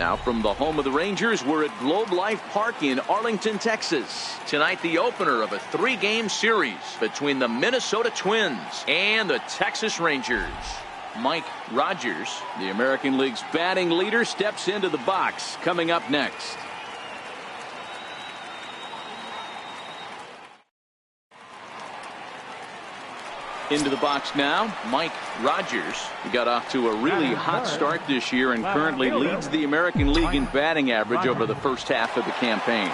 Now from the home of the Rangers, we're at Globe Life Park in Arlington, Texas. Tonight, the opener of a 3-game series between the Minnesota Twins and the Texas Rangers. Mike Rogers, the American League's batting leader, steps into the box. Coming up next. Into the box now, Mike Rogers. He got off to a really hot start this year and currently leads the American League in batting average over the first half of the campaign.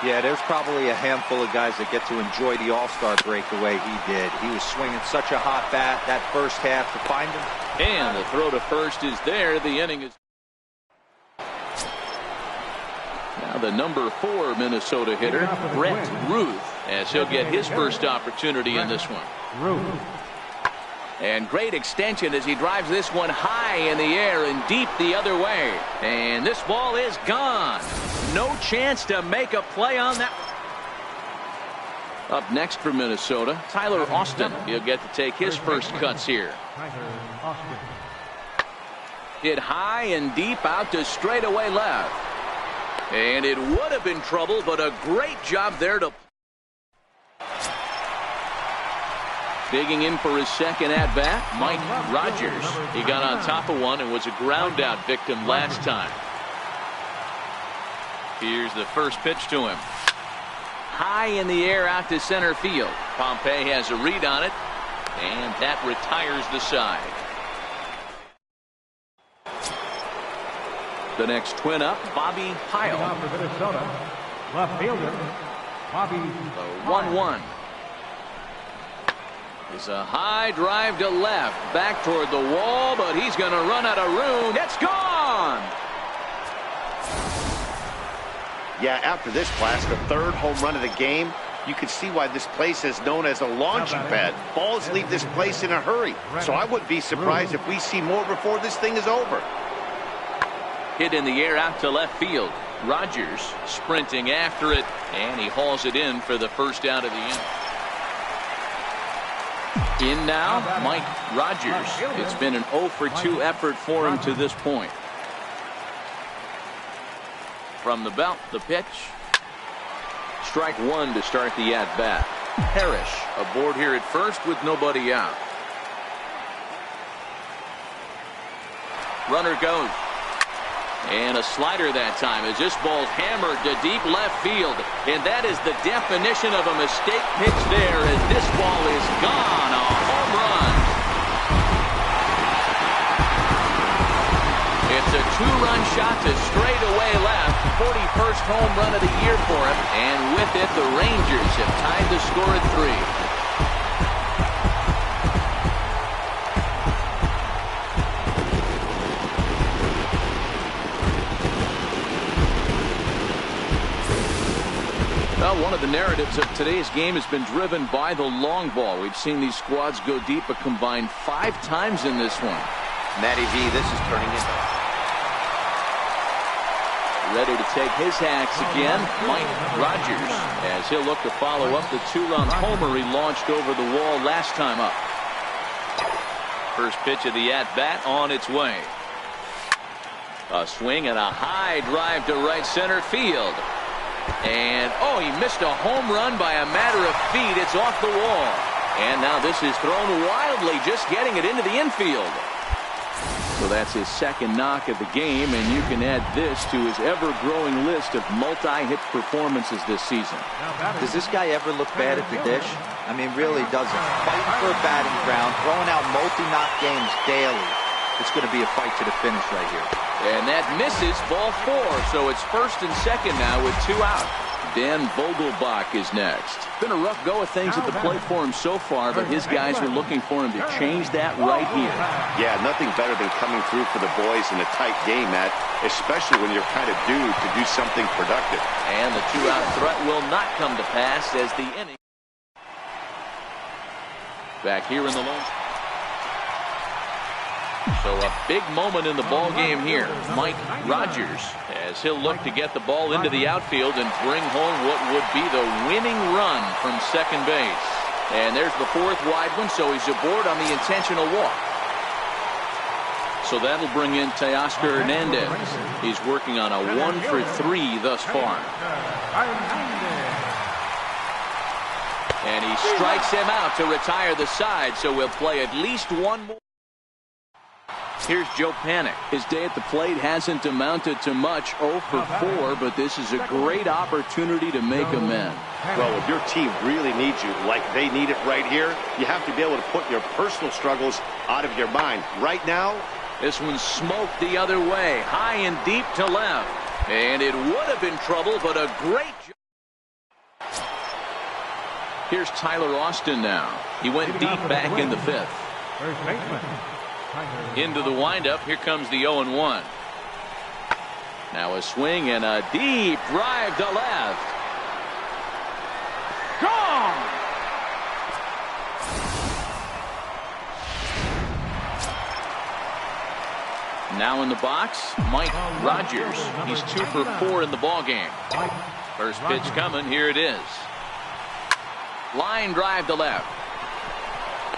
Yeah, there's probably a handful of guys that get to enjoy the All-Star break the way he did. He was swinging such a hot bat that first half to find him. And the throw to first is there. The inning is. Now the number 4 Minnesota hitter, Brett Ruth, as he'll get his first opportunity in this one. And great extension as he drives this one high in the air and deep the other way. And this ball is gone. No chance to make a play on that. Up next for Minnesota, Tyler Austin. He'll get to take his first cuts here. Hit high and deep out to straightaway left. And it would have been trouble, but a great job there to. Digging in for his second at-bat, Mike Rogers. He got on top of one and was a ground-out victim last time. Here's the first pitch to him. High in the air out to center field. Pompey has a read on it, and that retires the side. The next twin up, Bobby Pyle. Left fielder, Bobby. 1-1. It's a high drive to left, back toward the wall, but he's going to run out of room. It's gone! Yeah, after this blast, the 3rd home run of the game, you can see why this place is known as a launching pad. Balls leave this place in a hurry, so I wouldn't be surprised if we see more before this thing is over. Hit in the air out to left field. Rogers sprinting after it, and he hauls it in for the first out of the inning. In now, Mike Rogers. It's been an 0 for 2 effort for him to this point. From the belt, the pitch. Strike 1 to start the at-bat. Parrish aboard here at first with nobody out. Runner goes. And a slider that time as this ball's hammered to deep left field. And that is the definition of a mistake pitch there as this ball is gone. A home run. It's a 2-run shot to straightaway left. 41st home run of the year for him. And with it, the Rangers have tied the score at 3. Well, one of the narratives of today's game has been driven by the long ball. We've seen these squads go deep a combined 5 times in this one. Matty V, this is turning into. Ready to take his hacks again, Mike Rogers, as he'll look to follow up the 2-run homer he launched over the wall last time up. First pitch of the at-bat on its way. A swing and a high drive to right center field. And, oh, he missed a home run by a matter of feet. It's off the wall. And now this is thrown wildly, just getting it into the infield. So that's his second knock of the game, and you can add this to his ever-growing list of multi-hit performances this season. Does this guy ever look bad at the dish? I mean, really doesn't. Fighting for a batting ground, throwing out multi-knock games daily. It's going to be a fight to the finish right here. And that misses, ball 4. So it's first and second now with 2 out. Dan Vogelbach is next. Been a rough go of things at the plate for him so far, but his guys are looking for him to change that right here. Yeah, nothing better than coming through for the boys in a tight game, Matt, especially when you're kind of due to do something productive. And the 2-out threat will not come to pass as the inning. Back here in the lone. So a big moment in the ball game here. Mike Rogers, as he'll look to get the ball into the outfield and bring home what would be the winning run from second base. And there's the 4th wide one, so he's aboard on the intentional walk. So that'll bring in Teoscar Hernandez. He's working on a 1 for 3 thus far. And he strikes him out to retire the side, so we'll play at least one more. Here's Joe Panik. His day at the plate hasn't amounted to much, 0 for 4, but this is a great opportunity to make amends. Well, if your team really needs you like they need it right here, you have to be able to put your personal struggles out of your mind. Right now, this one's smoked the other way, high and deep to left. And it would have been trouble, but a great job. Here's Tyler Austin now. He went deep back in the 5th. First baseman. Into the windup. Here comes the 0-1. Now a swing and a deep drive to left. Gone! Now in the box, Mike Rogers. He's 2 for 4 in the ballgame. First pitch coming. Here it is. Line drive to left.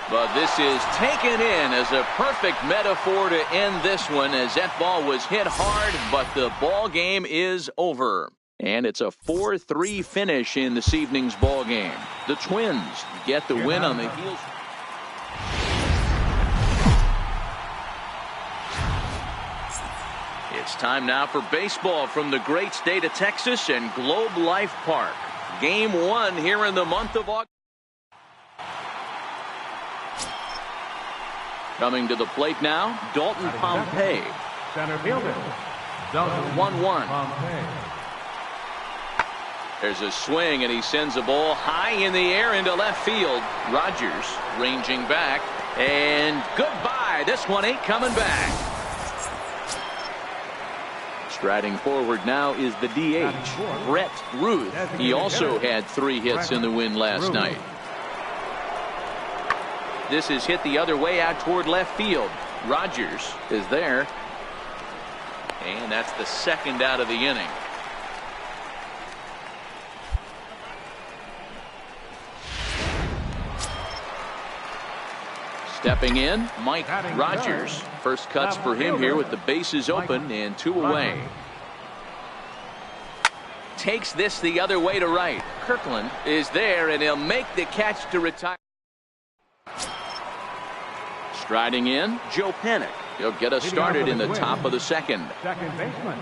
But this is taken in as a perfect metaphor to end this one, as that ball was hit hard, but the ball game is over. And it's a 4-3 finish in this evening's ball game. The Twins get the win on the heels. It's time now for baseball from the great state of Texas and Globe Life Park. Game 1 here in the month of August. Coming to the plate now, Dalton Pompey. Center fielder. Dalton 1-1. Pompey. There's a swing, and he sends a ball high in the air into left field. Rogers ranging back, and goodbye. This one ain't coming back. Striding forward now is the DH, Brett Ruth. He also had 3 hits in the win last night. This is hit the other way out toward left field. Rogers is there. And that's the 2nd out of the inning. Stepping in, Mike Rogers. First cuts for him here with the bases open and 2 away. Takes this the other way to right. Kirkland is there, and he'll make the catch to retire. Striding in, Joe Panik. He'll get us started in the top of the 2nd. Second baseman.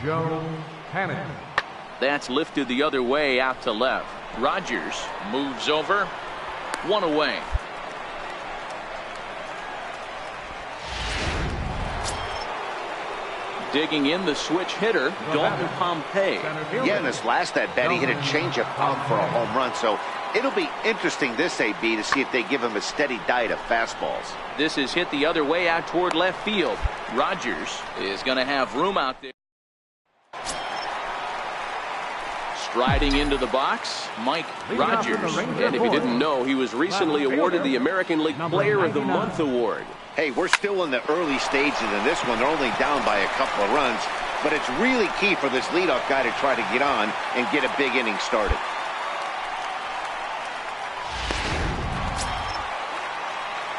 Joe Panik. That's lifted the other way out to left. Rogers moves over. 1 away. Digging in the switch hitter, Dalton Pompey. yeah, in this last at bat, he hit a changeup out for a home run. So it'll be interesting this AB to see if they give him a steady diet of fastballs. This is hit the other way out toward left field. Rogers is going to have room out there. Striding into the box, Mike Rogers. And if you didn't know, he was recently awarded the American League Player of the Month award. Hey, we're still in the early stages in this one. They're only down by a couple of runs. But it's really key for this leadoff guy to try to get on and get a big inning started.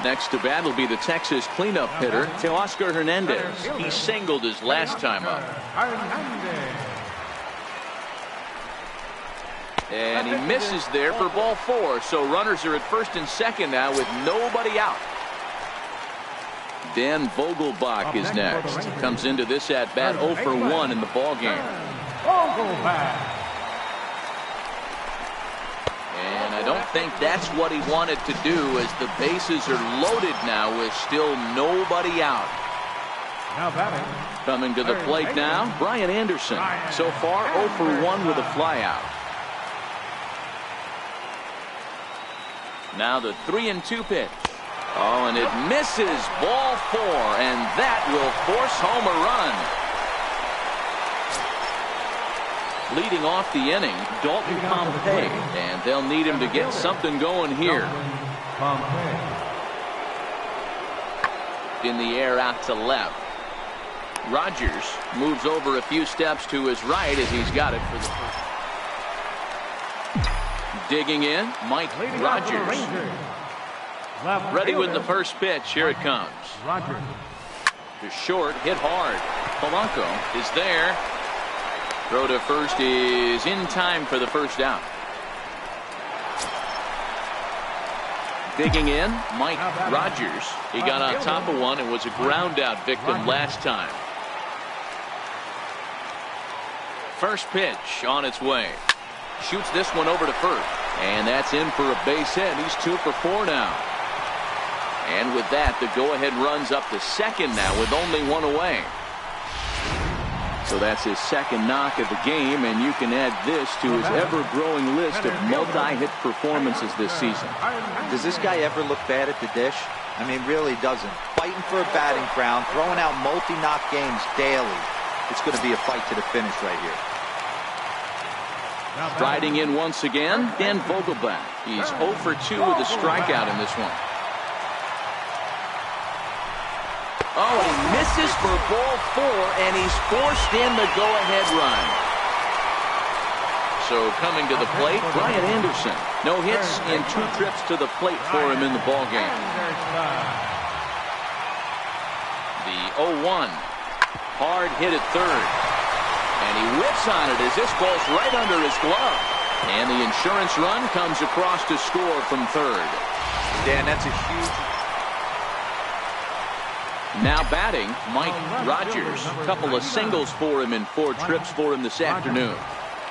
Next to bat will be the Texas cleanup hitter, Teoscar Hernandez. He singled his last time up. And he misses there for ball 4. So runners are at 1st and 2nd now with nobody out. Dan Vogelbach is next. Comes into this at bat 0 for 1 in the ball game. And I don't think that's what he wanted to do, as the bases are loaded now with still nobody out. Coming to the plate now, Brian Anderson. So far 0 for 1 with a flyout. Now the 3-2 pitch. Oh, and it misses, ball 4, and that will force home a run. Leading off the inning, Dalton Pompey, and they'll need him to get something going here. In the air out to left. Rogers moves over a few steps to his right as he's got it for the first. Digging in, Mike Rogers. Ready with the first pitch. Here it comes. To short, hit hard. Polanco is there. Throw to first is in time for the first out. Digging in, Mike Rogers. He got on top of one and was a ground out victim last time. First pitch on its way. Shoots this one over to first. And that's in for a base hit. He's 2 for 4 now. And with that, the go-ahead runs up to second now with only 1 away. So that's his second knock of the game, and you can add this to his ever-growing list of multi-hit performances this season. Does this guy ever look bad at the dish? I mean, really doesn't. Fighting for a batting crown, throwing out multi-knock games daily. It's going to be a fight to the finish right here. Striding in once again, Dan Vogelbach. He's 0 for 2 with a strikeout in this one. Oh, he misses for ball 4, and he's forced in the go-ahead run. So coming to the plate, Brian Anderson. No hits in 2 trips to the plate for him in the ballgame. The 0-1. Hard hit at third. And he whips on it as this ball's right under his glove. And the insurance run comes across to score from third. Dan, that's a huge... Now batting, Mike Rogers. A couple of singles for him in 4 trips for him this afternoon.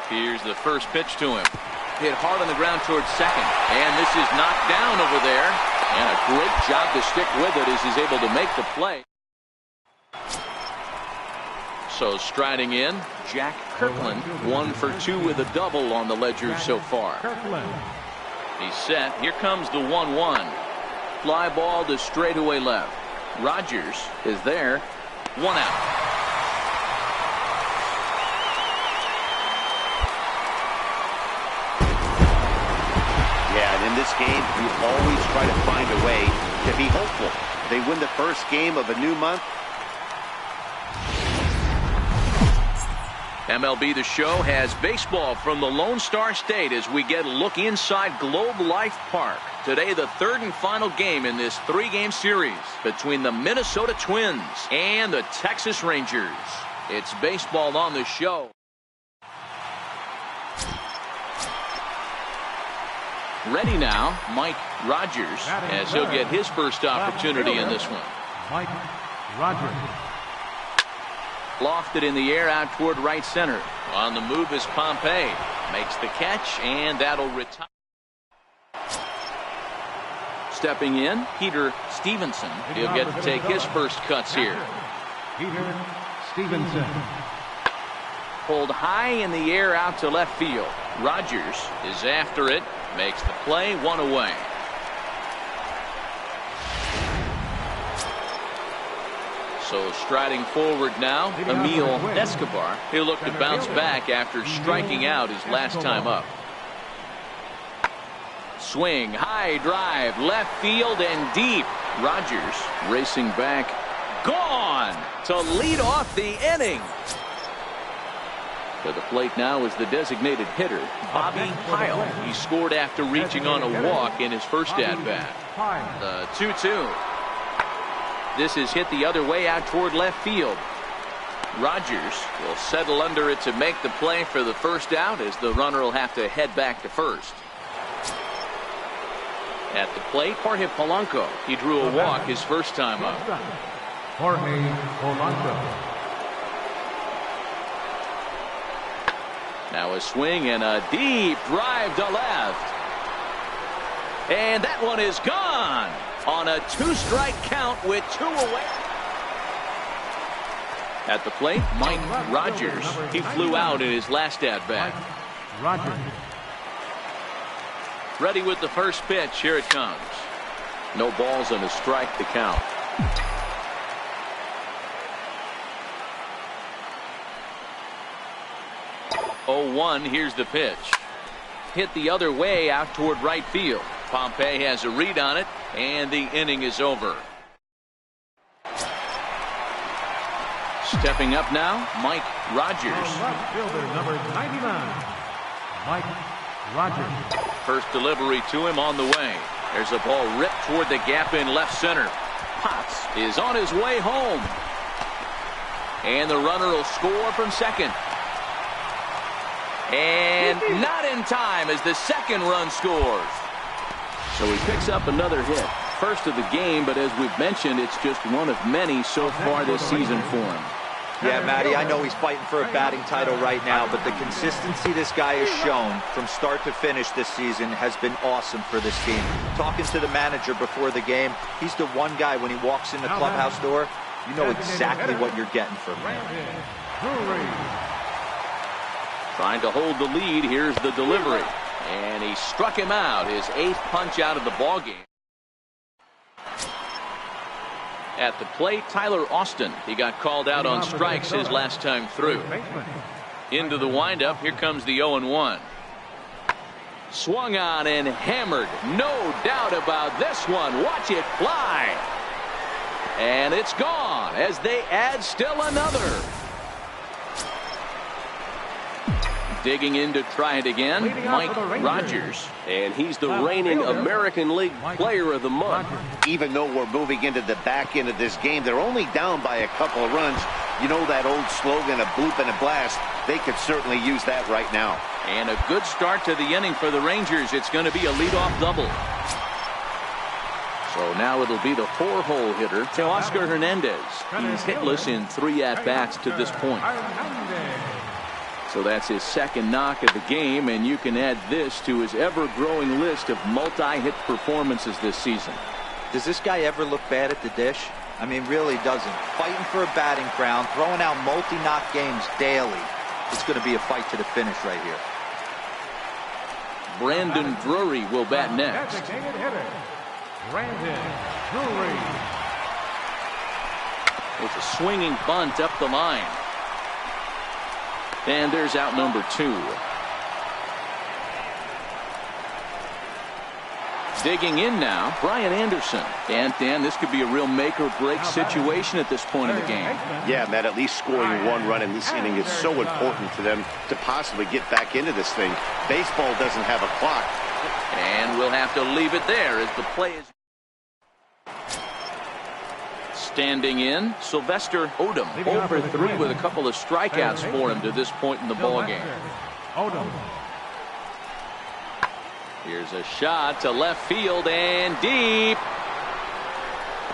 Here's the first pitch to him. Hit hard on the ground towards second. And this is knocked down over there. And a great job to stick with it as he's able to make the play. So striding in, Jack Kirkland, 1 for 2 with a double on the ledger so far. He's set. Here comes the 1-1. Fly ball to straightaway left. Rogers is there. 1 out. Yeah, and in this game, you always try to find a way to be hopeful. They win the first game of a new month. MLB The Show has baseball from the Lone Star State as we get a look inside Globe Life Park. Today, the 3rd and final game in this 3-game series between the Minnesota Twins and the Texas Rangers. It's baseball on the show. Ready now, Mike Rogers, as he'll get his first opportunity in this one. Mike Rogers. Lofted in the air out toward right center. On the move is Pompey. Makes the catch, and that'll retire. Stepping in, Peter Stevenson. He'll get to take his first cuts here. Peter Stevenson. Pulled high in the air out to left field. Rogers is after it. Makes the play, 1 away. So striding forward now, Emil Escobar. He'll look to bounce back after striking out his last time up. Swing, high drive, left field and deep. Rogers racing back. Gone to lead off the inning. To the plate now is the designated hitter, Bobby Pyle. He scored after reaching on a walk in his first at-bat. The 2-2. This is hit the other way out toward left field. Rogers will settle under it to make the play for the first out as the runner will have to head back to first. At the plate, Jorge Polanco. He drew a walk his first time up. Jorge Polanco. Now a swing and a deep drive to left. And that one is gone on a 2-strike count with 2 away. At the plate, Mike Rogers. He flew out in his last at-bat. Rogers. Ready with the first pitch. Here it comes. No balls and a strike to count. Oh, 1. Here's the pitch. Hit the other way out toward right field. Pompey has a read on it, and the inning is over. Stepping up now, Mike Rogers. Left fielder number 99, Mike Rogers. First delivery to him on the way. There's a ball ripped toward the gap in left center. Potts is on his way home. And the runner will score from second. And not in time as the second run scores. So he picks up another hit. First of the game, but as we've mentioned, it's just one of many so far this season for him. Yeah, Matty, I know he's fighting for a batting title right now, but the consistency this guy has shown from start to finish this season has been awesome for this team. Talking to the manager before the game, he's the one guy when he walks in the clubhouse door, you know exactly what you're getting from him. Trying to hold the lead. Here's the delivery. And he struck him out. His 8th punch out of the ballgame. At the plate, Tyler Austin. He got called out on strikes his last time through. Into the windup. Here comes the 0-1. Swung on and hammered. No doubt about this one. Watch it fly. And it's gone as they add still another. Digging in to try it again, Mike Rogers. And he's the reigning American League Player of the Month. Even though we're moving into the back end of this game, they're only down by a couple of runs. You know that old slogan, a bloop and a blast. They could certainly use that right now. And a good start to the inning for the Rangers. It's going to be a leadoff double. So now it'll be the 4-hole hitter, Teoscar Hernandez. He's hitless in 3 at-bats to this point. So that's his second knock of the game, and you can add this to his ever-growing list of multi-hit performances this season. Does this guy ever look bad at the dish? I mean, really doesn't. Fighting for a batting crown, throwing out multi-knock games daily. It's going to be a fight to the finish right here. Brandon Drury will bat next. Brandon Drury. It's a swinging bunt up the line. And there's out number 2. Digging in now, Brian Anderson. And Dan, this could be a real make-or-break situation at this point in the game. Yeah, Matt, at least scoring 1 run in this inning is so important to them to possibly get back into this thing. Baseball doesn't have a clock. And we'll have to leave it there as the play is. Standing in, Sylvester Odom, 0-for-3 with a couple of strikeouts for him to this point in the ballgame. Odom. Here's a shot to left field and deep.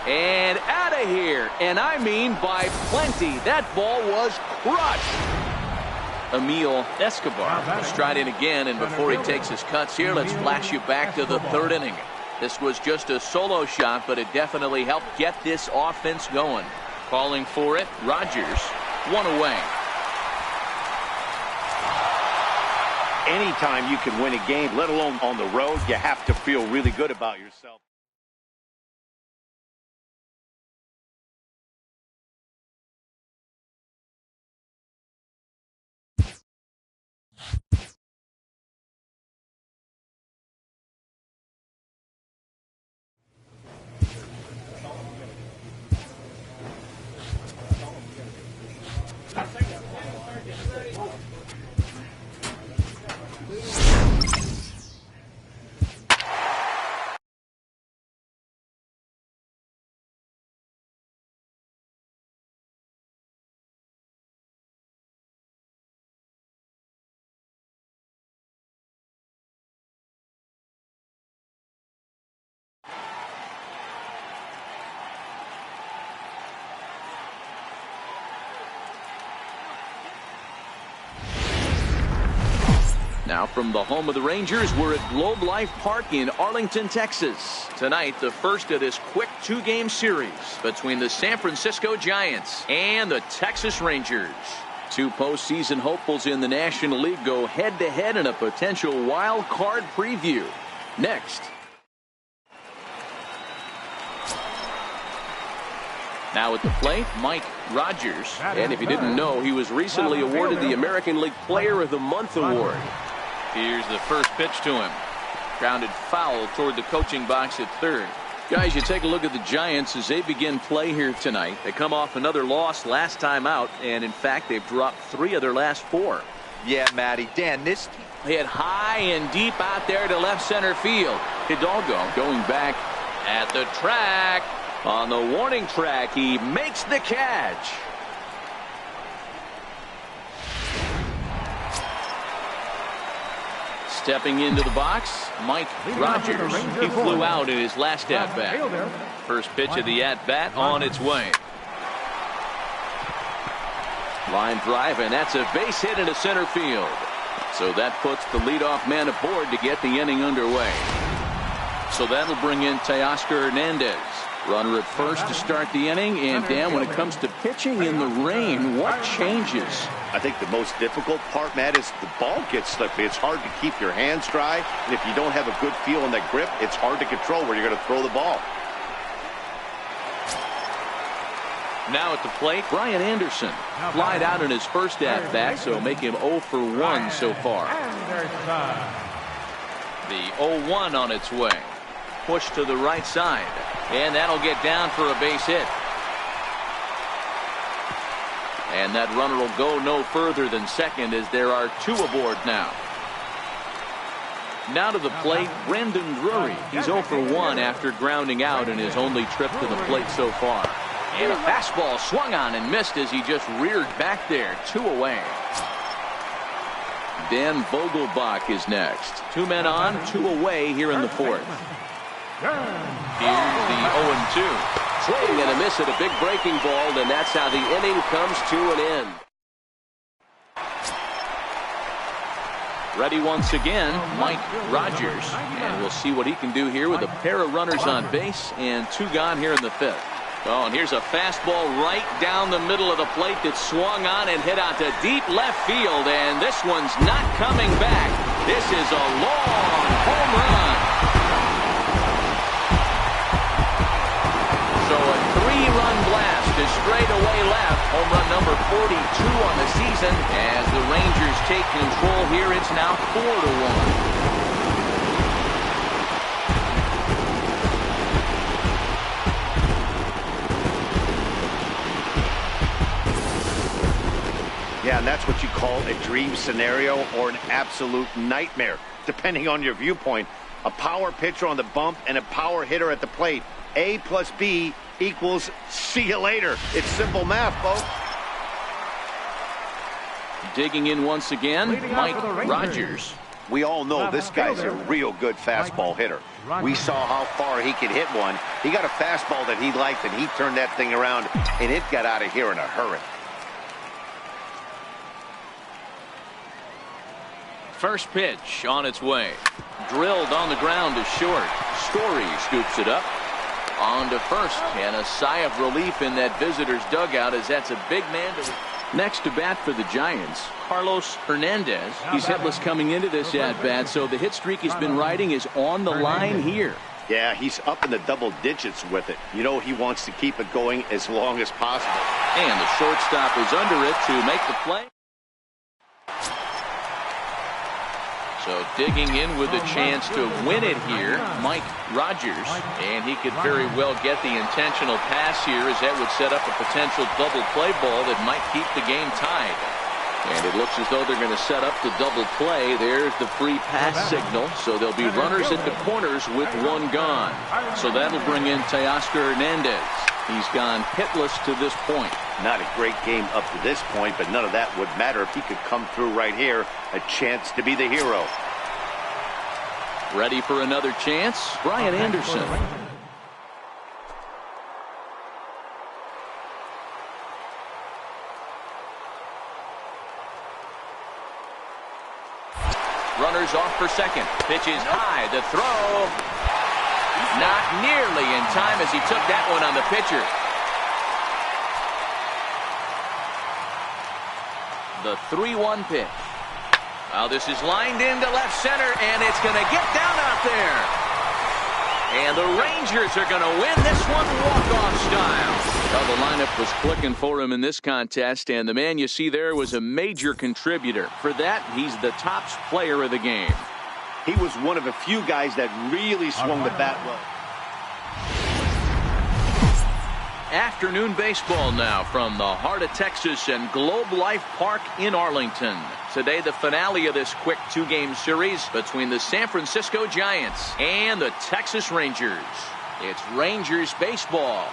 And out of here. And I mean by plenty. That ball was crushed. Emil Escobar will stride in again, and before he takes his cuts here, let's flash you back to the 3rd inning. This was just a solo shot, but it definitely helped get this offense going. Calling for it, Rogers, 1 away. Anytime you can win a game, let alone on the road, you have to feel really good about yourself. Now from the home of the Rangers, we're at Globe Life Park in Arlington, Texas. Tonight, the first of this quick 2-game series between the San Francisco Giants and the Texas Rangers. 2 postseason hopefuls in the National League go head-to-head in a potential wild card preview. Next. Now at the plate, Mike Rogers. And if you didn't know, he was recently awarded the American League Player of the Month award. Here's the first pitch to him. Grounded foul toward the coaching box at 3rd. Guys, you take a look at the Giants as they begin play here tonight. They come off another loss last time out, and in fact, they've dropped 3 of their last 4. Yeah, Matty. Dan, this hit high and deep out there to left center field. Hidalgo going back at the track. On the warning track, he makes the catch. Stepping into the box, Mike Rogers. He flew out in his last at-bat. First pitch of the at-bat on its way. Line drive, and that's a base hit into center field. So that puts the leadoff man aboard to get the inning underway. So that'll bring in Teoscar Hernandez. Runner at first to start the inning. And Dan, when it comes to pitching in the rain, what changes? I think the most difficult part, Matt, is the ball gets slippery. It's hard to keep your hands dry. And if you don't have a good feel in that grip, it's hard to control where you're going to throw the ball. Now at the plate, Brian Anderson. Flied out in his first at-bat, so make him 0 for 1 so far. The 0-1 on its way. Push to the right side. And that'll get down for a base hit. And that runner will go no further than second as there are 2 aboard now. Now to the plate, Brandon Drury. He's 0 for 1 after grounding out in his only trip to the plate so far. And a fastball swung on and missed as he just reared back there. 2 away. Dan Vogelbach is next. 2 men on, 2 away here in the 4th. Here's the 0-2. Swing and a miss at a big breaking ball, and that's how the inning comes to an end. Ready once again, Mike Rogers. And we'll see what he can do here with a pair of runners on base and 2 gone here in the 5th. Oh, and here's a fastball right down the middle of the plate that swung on and hit out to deep left field. And this one's not coming back. This is a long home run. So a 3-run blast to straightaway left. Home run number 42 on the season. As the Rangers take control here, it's now 4-1. Yeah, and that's what you call a dream scenario or an absolute nightmare, depending on your viewpoint. A power pitcher on the bump and a power hitter at the plate. A plus B equals see you later. It's simple math, folks. Digging in once again, Mike Rogers. We all know this guy's a real good fastball hitter. We saw how far he could hit one. He got a fastball that he liked, and he turned that thing around, and it got out of here in a hurry. First pitch on its way. Drilled on the ground to short. Story scoops it up. On to first, and a sigh of relief in that visitor's dugout as that's a big man. Next to bat for the Giants, Carlos Hernandez. He's hitless coming into this at-bat, so the hit streak he's been riding is on the line here. Yeah, he's up in the double digits with it. You know he wants to keep it going as long as possible. And the shortstop is under it to make the play. So digging in with a chance to win it here, Mike Rogers. And he could very well get the intentional pass here as that would set up a potential double play ball that might keep the game tied. And it looks as though they're going to set up the double play. There's the free pass signal. So there'll be runners at the corners with 1 gone. So that'll bring in Teoscar Hernandez. He's gone hitless to this point. Not a great game up to this point, but none of that would matter if he could come through right here. A chance to be the hero. Ready for another chance? Brian Anderson. Runners off for second. Pitch is high. The throw. Not nearly in time as he took that one on the pitcher. The 3-1 pitch. Now this is lined into left center, and it's going to get down out there. And the Rangers are going to win this one walk-off style. Well, the lineup was clicking for him in this contest, and the man you see there was a major contributor. For that, he's the top player of the game. He was one of a few guys that really swung the bat well. Afternoon baseball now from the heart of Texas and Globe Life Park in Arlington. Today, the finale of this quick 2-game series between the San Francisco Giants and the Texas Rangers. It's Rangers baseball.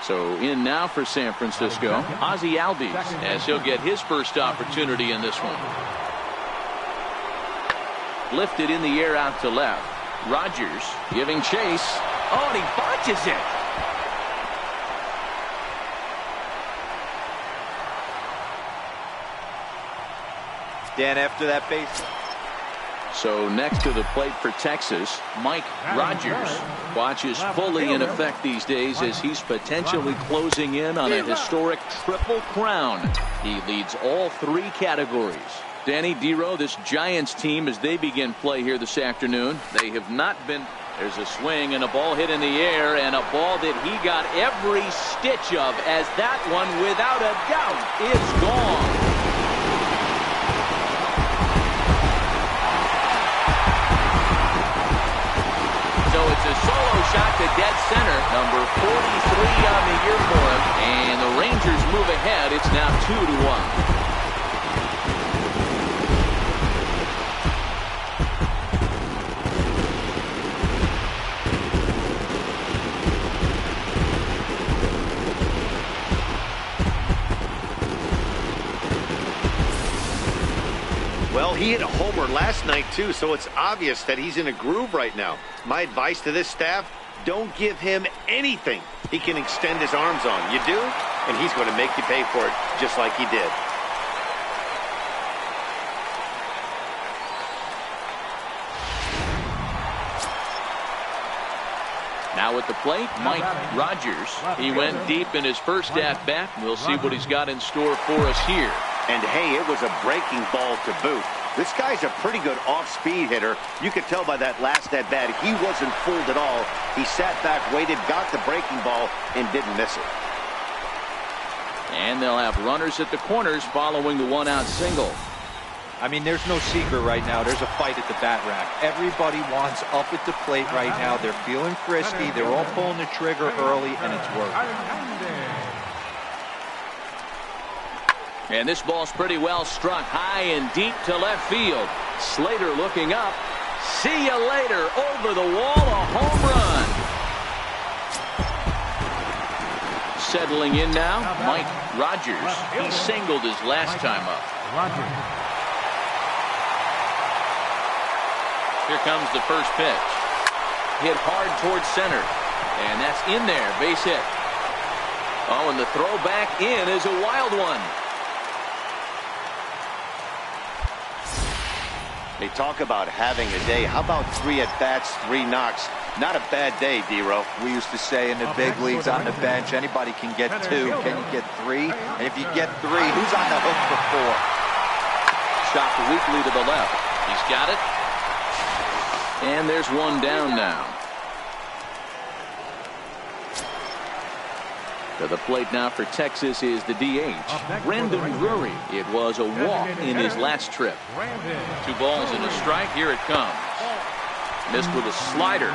So in now for San Francisco, Ozzie Albies, as he'll get his first opportunity in this one. Lifted in the air out to left. Rogers giving chase. Oh, and he botches it. Dan, after that base. So next to the plate for Texas, Mike Rogers watches fully in effect these days as he's potentially closing in on a historic triple crown. He leads all three categories. Danny Dero, this Giants team, as they begin play here this afternoon, they have not been. There's a swing and a ball hit in the air, and a ball that he got every stitch of, as that one, without a doubt, is gone. So it's a solo shot to dead center, number 43 on the year for him, and the Rangers move ahead. It's now 2-1. Well, he hit a homer last night, too, so it's obvious that he's in a groove right now. My advice to this staff, don't give him anything he can extend his arms on. You do, and he's going to make you pay for it just like he did. Now at the plate, Mike Rogers. He went deep in his first at-bat. We'll see what he's got in store for us here. And, hey, it was a breaking ball to boot. This guy's a pretty good off-speed hitter. You could tell by that last at-bat he wasn't fooled at all. He sat back, waited, got the breaking ball, and didn't miss it. And they'll have runners at the corners following the one-out single. I mean, there's no secret right now. There's a fight at the bat rack. Everybody wants up at the plate right now. They're feeling frisky. They're all pulling the trigger early, and it's working. And this ball's pretty well struck high and deep to left field. Slater looking up. See you later. Over the wall, a home run. Settling in now, Mike Rogers. He singled his last time up. Here comes the first pitch. Hit hard towards center. And that's in there. Base hit. Oh, and the throw back in is a wild one. They talk about having a day. How about 3 at-bats, 3 knocks? Not a bad day, Dero. We used to say in the big leagues on the bench, anybody can get 2. Can you get 3? And if you get 3, who's on the hook for 4? Shot weakly to the left. He's got it. And there's one down now. To the plate now for Texas is the DH, Brandon Drury. It was a walk in his last trip. 2 balls and a strike. Here it comes. Missed with a slider.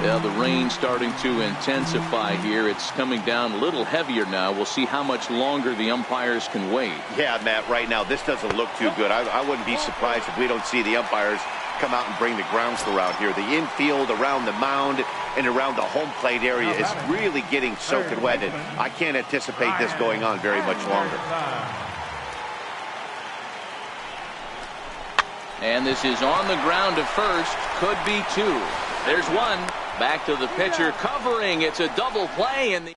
Well, the rain starting to intensify here. It's coming down a little heavier now. We'll see how much longer the umpires can wait. Yeah, Matt, right now this doesn't look too good. I wouldn't be surprised if we don't see the umpires come out and bring the ground crew out here. The infield, around the mound, and around the home plate area is really getting soaking wet, and I can't anticipate this going on very much longer. And this is on the ground to first. Could be 2. There's one. Back to the pitcher covering. It's a double play, and the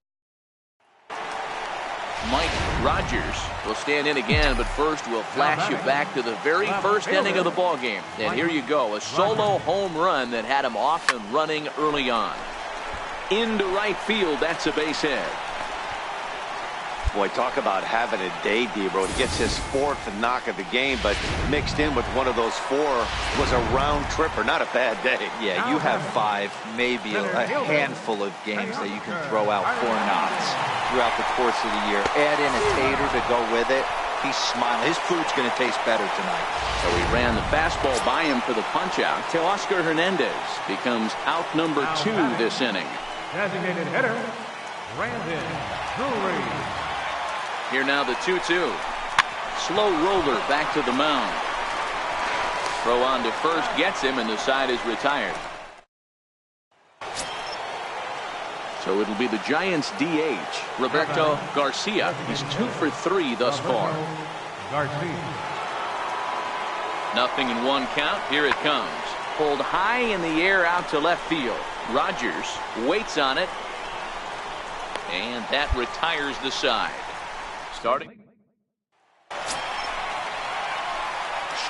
Mike Rogers will stand in again, but first we'll flash you back to the very first inning of the ball game. And here you go, a solo home run that had him off and running early on. Into right field, that's a base hit. Boy, talk about having a day, Dero. He gets his 4th knock of the game, but mixed in with one of those 4 was a round tripper. Not a bad day. Yeah, you have 5, maybe a handful of games that you can throw out 4 knocks throughout the course of the year. Add in a tater to go with it. He's smiling. His food's going to taste better tonight. So he ran the fastball by him for the punch-out. Teoscar Hernandez becomes out number 2 this inning. Designated hitter, Brandon Drury. Here now the 2-2. Slow roller back to the mound. Throw on to first gets him, and the side is retired. So it'll be the Giants DH, Roberto Garcia. He's 2 for 3 thus far. Garcia. 0-1 count. Here it comes. Pulled high in the air out to left field. Rogers waits on it. And that retires the side. Starting.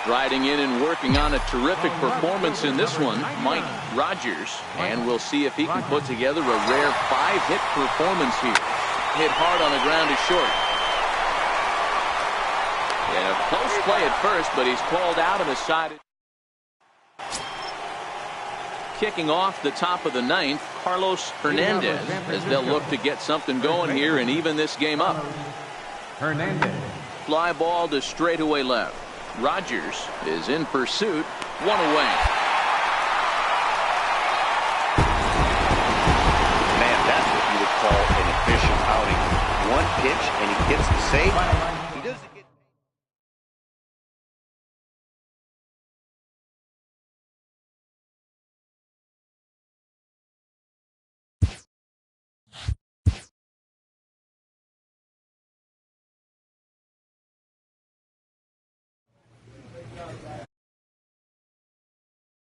Striding in and working on a terrific performance in this one, Mike Rogers. And we'll see if he can put together a rare 5-hit performance here. Hit hard on the ground to short. And a close play at first, but he's called out and decided. Kicking off the top of the 9th, Carlos Hernandez, as they'll look to get something going here and even this game up. Hernandez. Fly ball to straightaway left. Rogers is in pursuit. 1 away. Man, that's what you would call an efficient outing. 1 pitch and he gets the save.